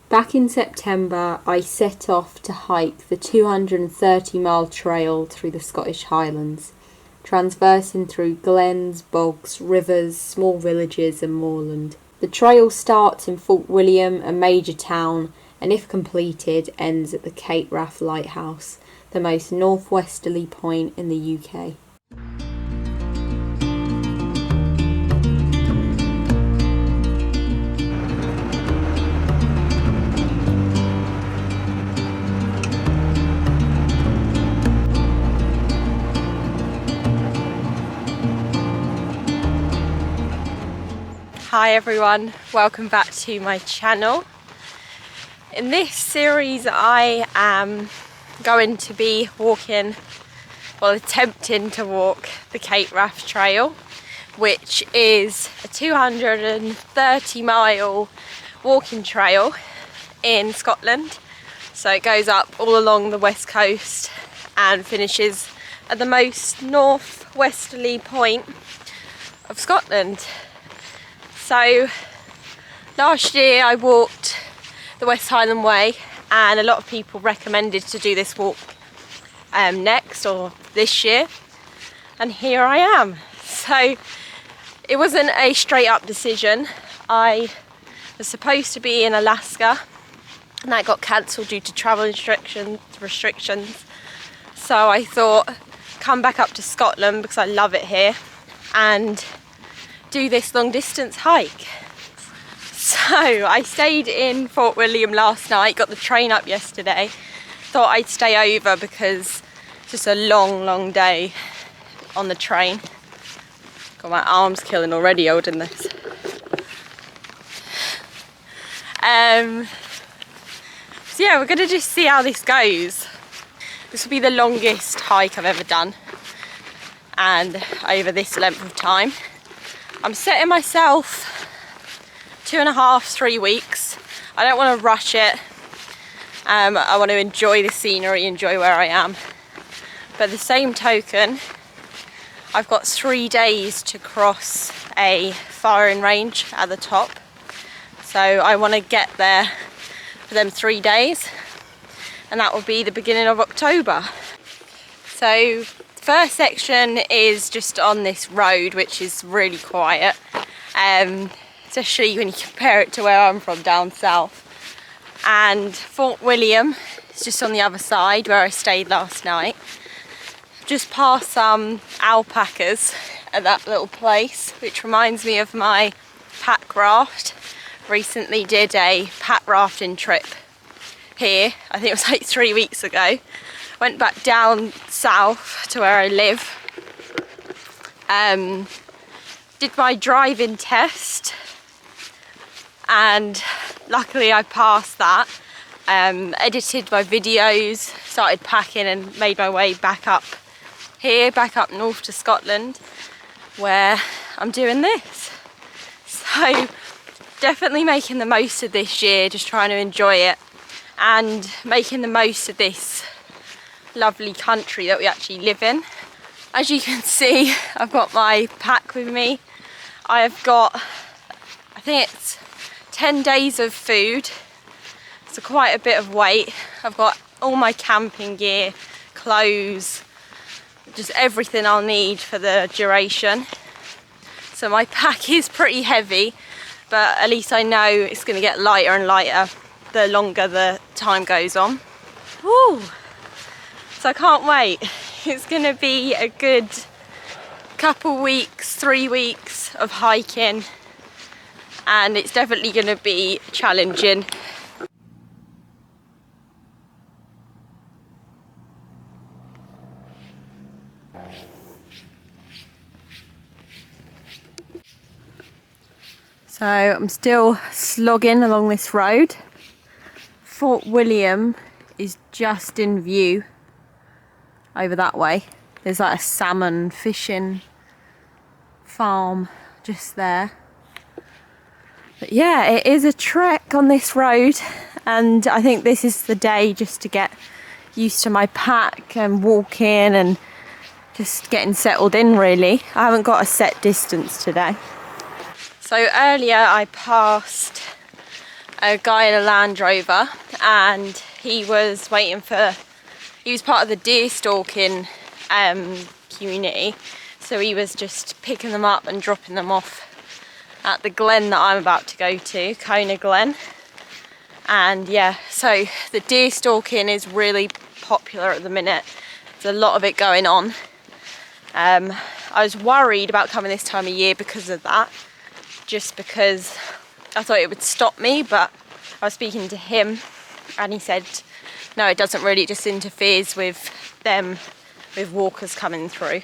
Back in September, I set off to hike the 230-mile trail through the Scottish Highlands, traversing through glens, bogs, rivers, small villages and moorland. The trail starts in Fort William, a major town, and if completed, ends at the Cape Wrath Lighthouse, the most northwesterly point in the UK. Hi everyone, welcome back to my channel. In this series I am going to be attempting to walk the Cape Wrath Trail, which is a 230-mile walking trail in Scotland. So it goes up all along the west coast and finishes at the most northwesterly point of Scotland. So last year I walked the West Highland Way, and a lot of people recommended to do this walk next or this year, and here I am. So it wasn't a straight up decision. I was supposed to be in Alaska and that got cancelled due to travel restrictions. So I thought, come back up to Scotland because I love it here and do this long distance hike. So I stayed in Fort William last night, got the train up yesterday. Thought I'd stay over because it's just a long day on the train. Got my arms killing already holding this. So yeah, we're gonna just see how this goes. This will be the longest hike I've ever done, and over this length of time. I'm setting myself 2.5-3 weeks. I don't want to rush it. I want to enjoy the scenery, enjoy where I am. But at the same token, I've got 3 days to cross a firing range at the top. So I want to get there for them 3 days, and that will be the beginning of October. So first section is just on this road, which is really quiet, especially when you compare it to where I'm from down south. And Fort William is just on the other side where I stayed last night. Just past some alpacas at that little place, which reminds me of my pack raft. Recently did a pack rafting trip here, I think it was like 3 weeks ago. Went back down south to where I live. Did my driving test, and luckily I passed that. Edited my videos, started packing and made my way back up here, back up north to Scotland, where I'm doing this. So definitely making the most of this year, just trying to enjoy it and making the most of this lovely country that we actually live in. As you can see, I've got my pack with me. I have got, I think it's 10 days of food, so quite a bit of weight. I've got all my camping gear, clothes, just everything I'll need for the duration. So my pack is pretty heavy, but at least I know it's going to get lighter and lighter the longer the time goes on. Woo! So I can't wait. It's going to be a good couple weeks, 3 weeks of hiking, and it's definitely going to be challenging. So I'm still slogging along this road. Fort William is just in view over that way. There's like a salmon fishing farm just there. But yeah, it is a trek on this road, and I think this is the day just to get used to my pack and walking and just getting settled in really. I haven't got a set distance today. So earlier I passed a guy in a Land Rover, and he was part of the deer stalking community, so he was just picking them up and dropping them off at the glen that I'm about to go to, Cona Glen. And yeah, so the deer stalking is really popular at the minute. There's a lot of it going on. I was worried about coming this time of year because of that, just because I thought it would stop me, but I was speaking to him and he said no, it doesn't really, it just interferes with walkers coming through.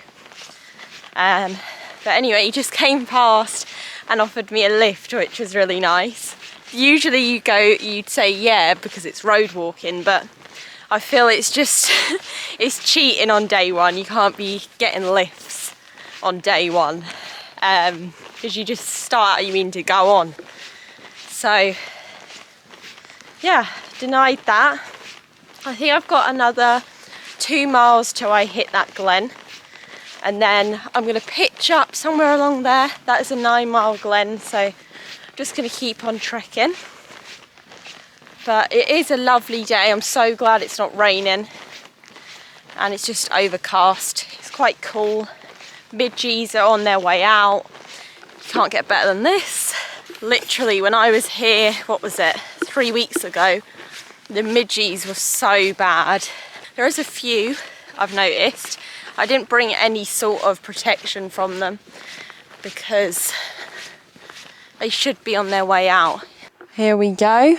But anyway, he just came past and offered me a lift, which was really nice. Usually you'd say yeah because it's road walking, but I feel it's just it's cheating on day one. You can't be getting lifts on day one because you just start how you mean to go on. So yeah, denied that. I think I've got another 2 miles till I hit that glen, and then I'm going to pitch up somewhere along there. That is a 9-mile glen, so I'm just going to keep on trekking. But it is a lovely day. I'm so glad it's not raining and it's just overcast. It's quite cool. Midges are on their way out. You can't get better than this. Literally, when I was here, 3 weeks ago, the midges were so bad. There is a few I've noticed. I didn't bring any sort of protection from them because they should be on their way out. Here we go.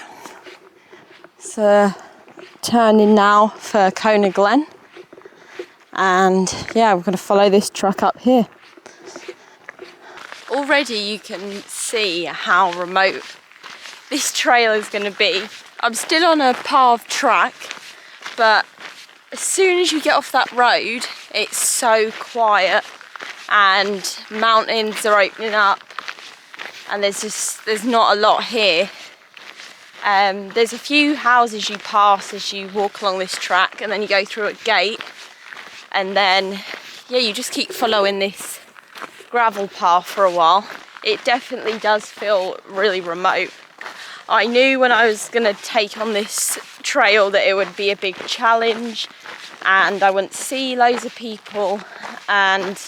So turning now for Cona Glen, and yeah, we're going to follow this track up here. Already you can see how remote this trail is going to be. I'm still on a paved track, but as soon as you get off that road, it's so quiet and mountains are opening up, and there's not a lot here. There's a few houses you pass as you walk along this track, and then you go through a gate, and then yeah, you just keep following this gravel path for a while. It definitely does feel really remote. I knew when I was going to take on this trail that it would be a big challenge and I wouldn't see loads of people, and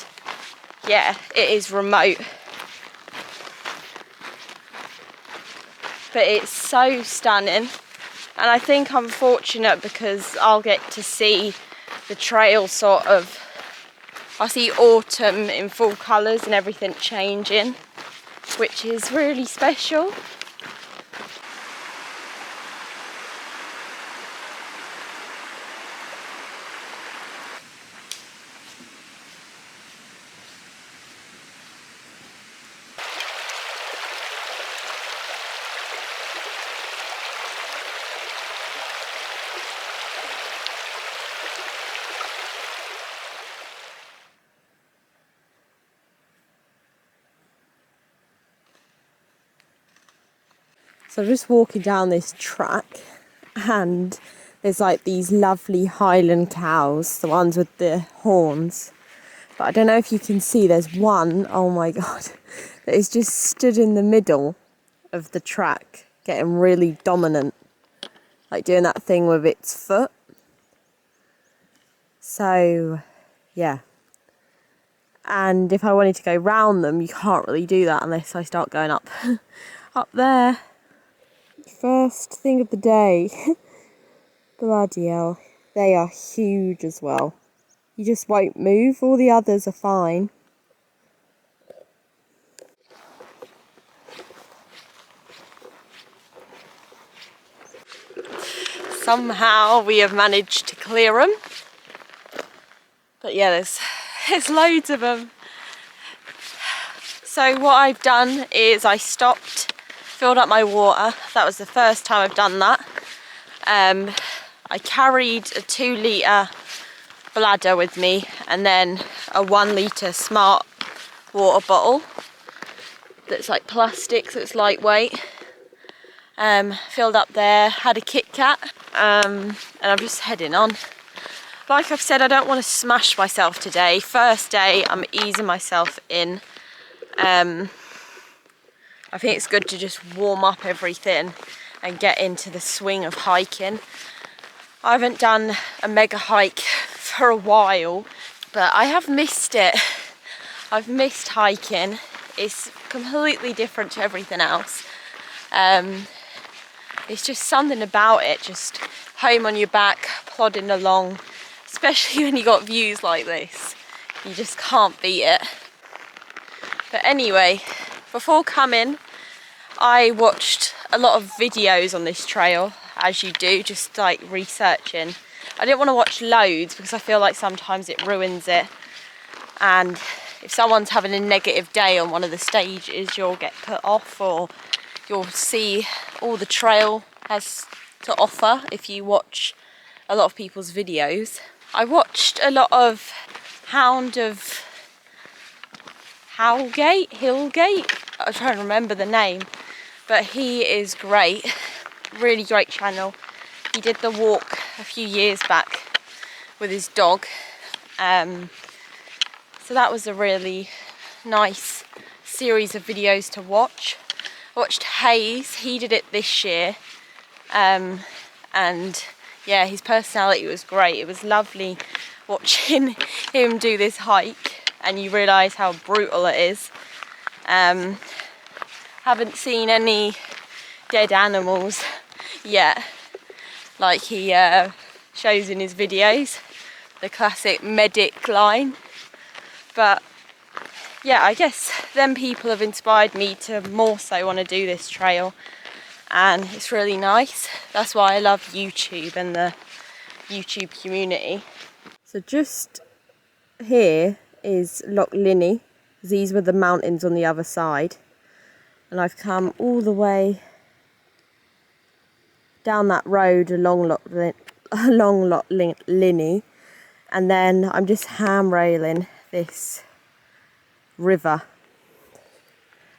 yeah, it is remote. But it's so stunning, and I think I'm fortunate because I'll get to see the trail I'll see autumn in full colours and everything changing, which is really special. So I'm just walking down this track, and there's like these lovely Highland cows, the ones with the horns. But I don't know if you can see, there's one, oh my god, that is just stood in the middle of the track, getting really dominant, like doing that thing with its foot. So, yeah. And if I wanted to go round them, you can't really do that unless I start going up there. First thing of the day. Bloody hell. They are huge as well. You just won't move. All the others are fine. Somehow we have managed to clear them. But yeah, there's loads of them. So what I've done is I stopped, filled up my water. That was the first time I've done that. I carried a 2-litre bladder with me and then a 1-litre smart water bottle that's like plastic, so it's lightweight. Filled up there, had a Kit Kat, and I'm just heading on. Like I've said, I don't want to smash myself today. First day, I'm easing myself in. I think it's good to just warm up everything and get into the swing of hiking. I haven't done a mega hike for a while, but I have missed it. I've missed hiking. It's completely different to everything else. It's just something about it, just home on your back, plodding along, especially when you got views like this. You just can't beat it. But anyway, before coming, I watched a lot of videos on this trail, as you do, just like researching. I didn't want to watch loads because I feel like sometimes it ruins it. And if someone's having a negative day on one of the stages, you'll get put off, or you'll see all the trail has to offer if you watch a lot of people's videos. I watched a lot of Hillgate. I'm trying to remember the name, but he is great, really great channel. He did the walk a few years back with his dog, so that was a really nice series of videos to watch. I watched Hayes, he did it this year, and yeah, his personality was great. It was lovely watching him do this hike, and you realise how brutal it is. Haven't seen any dead animals yet, like he shows in his videos, the classic medic line. But yeah, I guess them people have inspired me to more so want to do this trail, and it's really nice. That's why I love YouTube and the YouTube community. So just here is Loch Linney. These were the mountains on the other side, and I've come all the way down that road along Loch Linney, and then I'm just ham railing this river,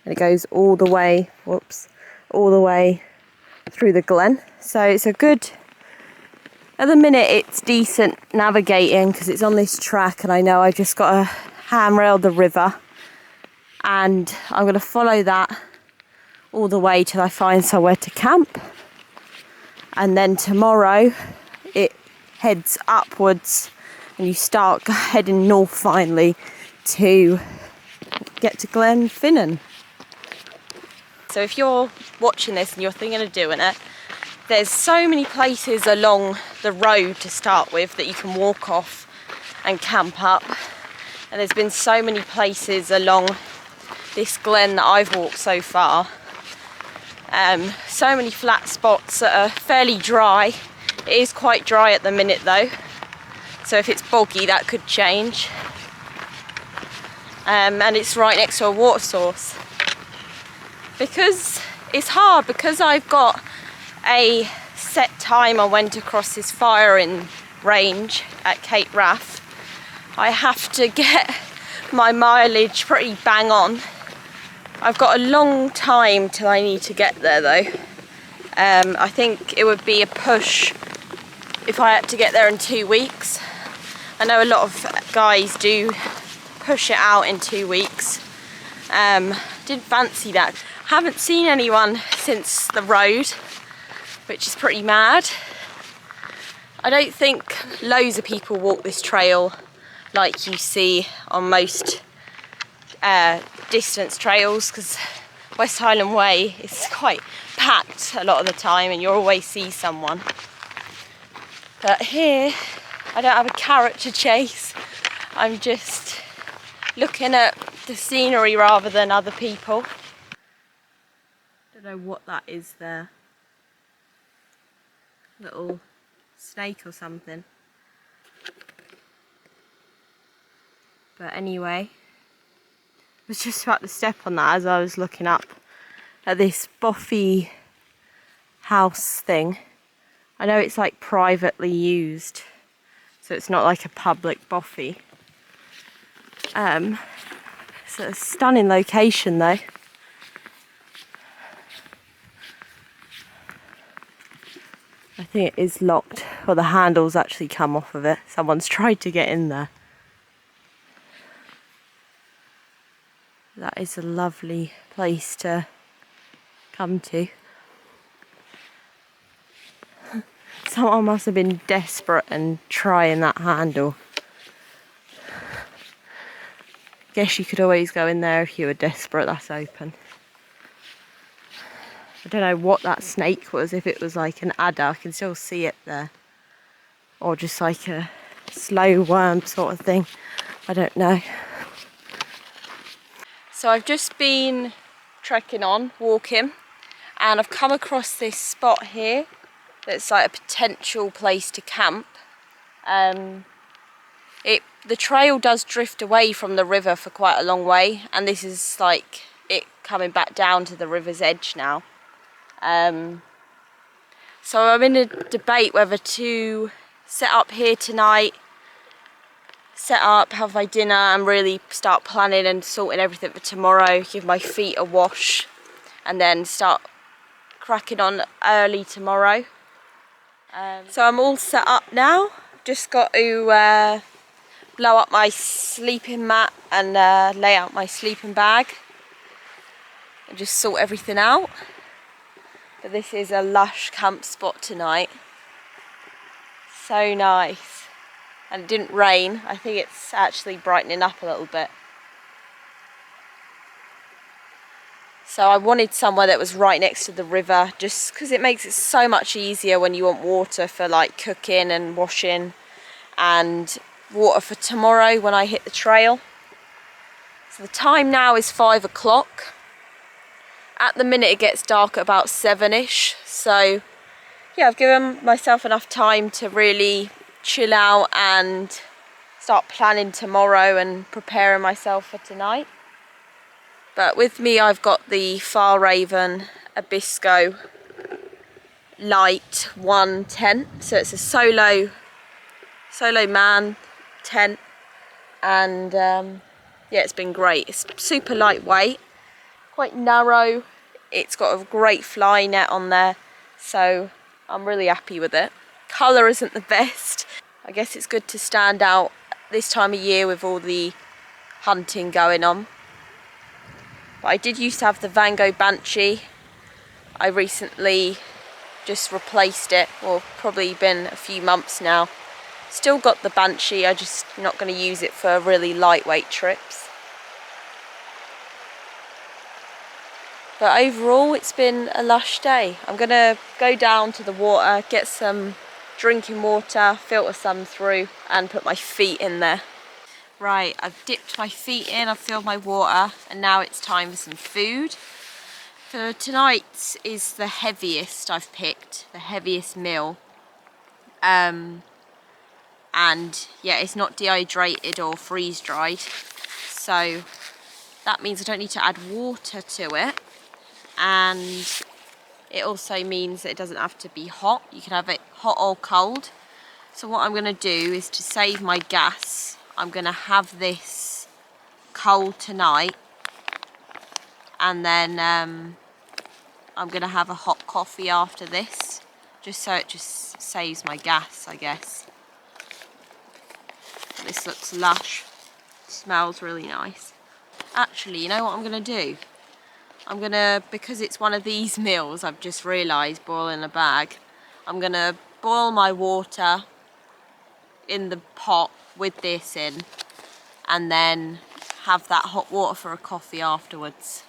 and it goes all the way, all the way through the glen. So it's a good, at the minute it's decent navigating because it's on this track, and I know I just got to ham rail the river, and I'm going to follow that all the way till I find somewhere to camp. And then tomorrow it heads upwards and you start heading north finally to get to Glenfinnan. So if you're watching this and you're thinking of doing it, there's so many places along the road to start with that you can walk off and camp up. And there's been so many places along this glen that I've walked so far. So many flat spots that are fairly dry. It is quite dry at the minute though, so if it's boggy that could change. And it's right next to a water source. Because it's hard, because I've got a set time on when to cross this firing range at Cape Wrath, I have to get my mileage pretty bang on. I've got a long time till I need to get there though. I think it would be a push if I had to get there in 2 weeks. I know a lot of guys do push it out in 2 weeks. Didn't fancy that. Haven't seen anyone since the road, which is pretty mad. I don't think loads of people walk this trail like you see on most distance trails, because West Highland Way is quite packed a lot of the time and you'll always see someone. But here I don't have a carrot to chase. I'm just looking at the scenery rather than other people. Don't know what that is there. Little snake or something. But anyway, I was just about to step on that as I was looking up at this boffy house thing. I know it's like privately used, so it's not like a public boffy. It's a stunning location though. I think it is locked, or the handle's actually come off of it. Someone's tried to get in there. That is a lovely place to come to. Someone must have been desperate and trying that handle. Guess you could always go in there if you were desperate. That's open. I don't know what that snake was, if it was like an adder, I can still see it there. Or just like a slow worm sort of thing. I don't know. So I've just been trekking on, walking, and I've come across this spot here that's like a potential place to camp. The trail does drift away from the river for quite a long way, and this is like it coming back down to the river's edge now. So I'm in a debate whether to set up here tonight, set up, have my dinner, and really start planning and sorting everything for tomorrow, give my feet a wash, and then start cracking on early tomorrow. So I'm all set up now. Just got to blow up my sleeping mat and lay out my sleeping bag and just sort everything out. But this is a lush camp spot tonight. So nice. And it didn't rain. I think it's actually brightening up a little bit. So I wanted somewhere that was right next to the river, just because it makes it so much easier when you want water for like cooking and washing, and water for tomorrow when I hit the trail. So the time now is 5 o'clock. At the minute it gets dark at about 7ish, so yeah, I've given myself enough time to really chill out and start planning tomorrow and preparing myself for tonight. But with me I've got the Farraven Abisco Light 1 tent, so it's a solo man tent, and yeah, it's been great. It's super lightweight, quite narrow, it's got a great fly net on there, so I'm really happy with it. Colour isn't the best. I guess it's good to stand out this time of year with all the hunting going on. But I did used to have the Van Gogh Banshee. I recently just replaced it, or probably been a few months now. Still got the Banshee, I'm just not going to use it for really lightweight trips. But overall it's been a lush day. I'm going to go down to the water, get some drinking water, filter some through, and put my feet in there. Right, I've dipped my feet in, I've filled my water, and now it's time for some food. For tonight is the heaviest I've picked, the heaviest meal. And yeah, it's not dehydrated or freeze dried, so that means I don't need to add water to it, and it also means that it doesn't have to be hot. You can have it hot or cold. So what I'm going to do is, to save my gas, I'm going to have this cold tonight, and then I'm going to have a hot coffee after this, just so it just saves my gas, I guess. This looks lush, smells really nice. Actually, you know what I'm going to do? I'm going to, because it's one of these meals I've just realised, boil in a bag, I'm going to boil my water in the pot with this in, and then have that hot water for a coffee afterwards.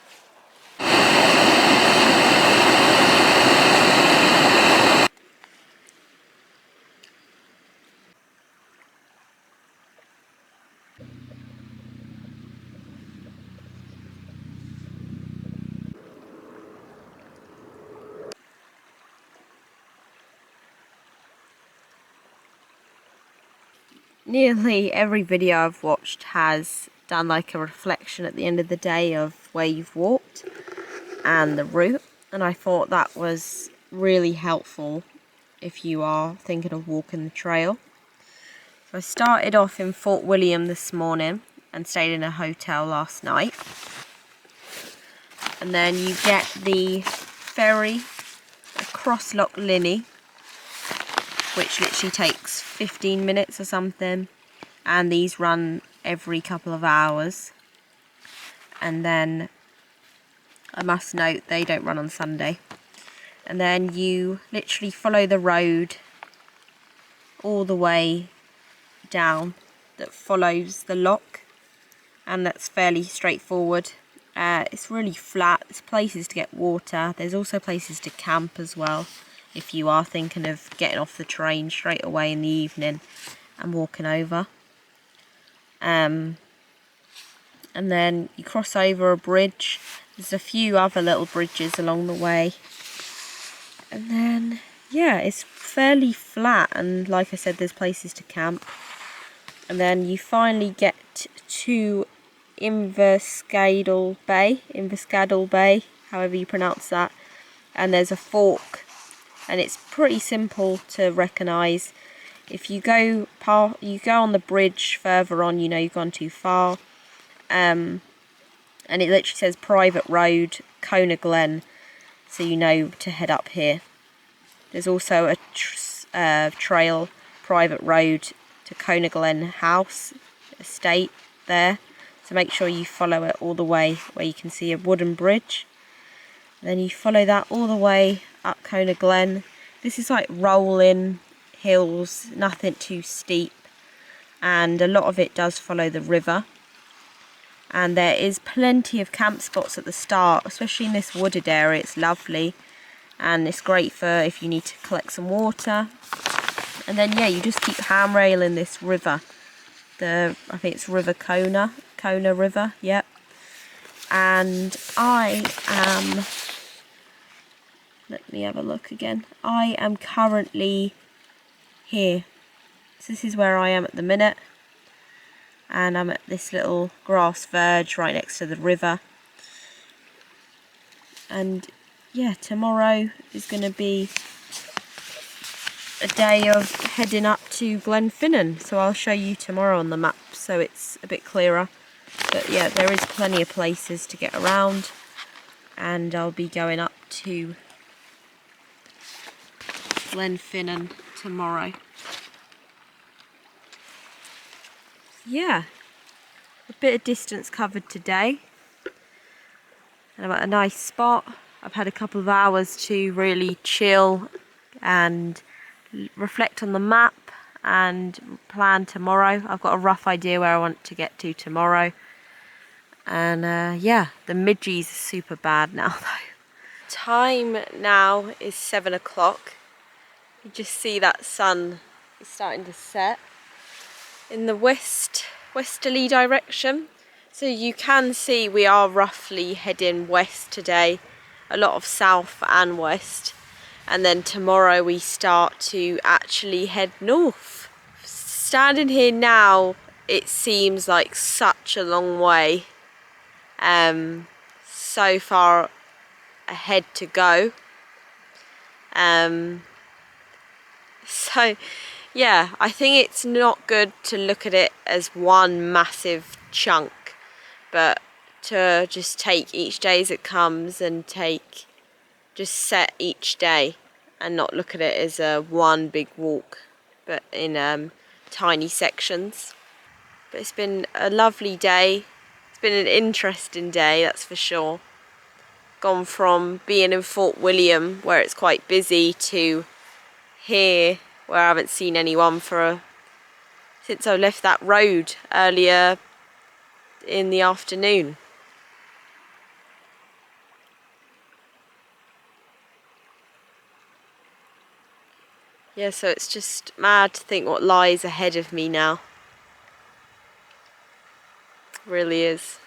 Nearly every video I've watched has done like a reflection at the end of the day of where you've walked and the route, and I thought that was really helpful if you are thinking of walking the trail. So I started off in Fort William this morning and stayed in a hotel last night, and then you get the ferry across Loch Linney, which literally takes 15 minutes or something, and these run every couple of hours. And then I must note they don't run on Sunday. And then you literally follow the road all the way down that follows the lock, and that's fairly straightforward. It's really flat. There's places to get water. There's also places to camp as well, if you are thinking of getting off the train straight away in the evening and walking over. And then you cross over a bridge. There's a few other little bridges along the way. And then, yeah, it's fairly flat, and like I said, there's places to camp. And then you finally get to Inverskadal Bay, however you pronounce that. And there's a fork, and it's pretty simple to recognise. If you go on the bridge further on, you know you've gone too far. And it literally says private road, Cona Glen, so you know to head up here. There's also a trail, private road to Cona Glen House estate there, so make sure you follow it all the way where you can see a wooden bridge. Then you follow that all the way up Cona Glen. This is like rolling hills, nothing too steep, and a lot of it does follow the river. And there is plenty of camp spots at the start, especially in this wooded area. It's lovely, and it's great for if you need to collect some water. And then, yeah, you just keep handrailing this river. I think it's River Cona River, yep. And let me have a look again. I am currently here. So this is where I am at the minute. And I'm at this little grass verge right next to the river. And yeah, tomorrow is going to be a day of heading up to Glenfinnan, so I'll show you tomorrow on the map so it's a bit clearer. But yeah, there is plenty of places to get around, and I'll be going up to Glenfinnan tomorrow. Yeah, a bit of distance covered today, and I'm at a nice spot. I've had a couple of hours to really chill and reflect on the map and plan tomorrow. I've got a rough idea where I want to get to tomorrow. And yeah, the midges are super bad now though. Time now is 7 o'clock. You just see that sun is starting to set in the westerly direction. So you can see we are roughly heading west today. A lot of south and west. And then tomorrow we start to actually head north. Standing here now, it seems like such a long way. So far ahead to go. So yeah, I think it's not good to look at it as one massive chunk, but to just take each day as it comes and just set each day and not look at it as a one big walk, but in tiny sections. But it's been a lovely day. It's been an interesting day, that's for sure. Gone from being in Fort William, where it's quite busy, to here, where I haven't seen anyone since I left that road earlier in the afternoon. Yeah, so it's just mad to think what lies ahead of me now. It really is.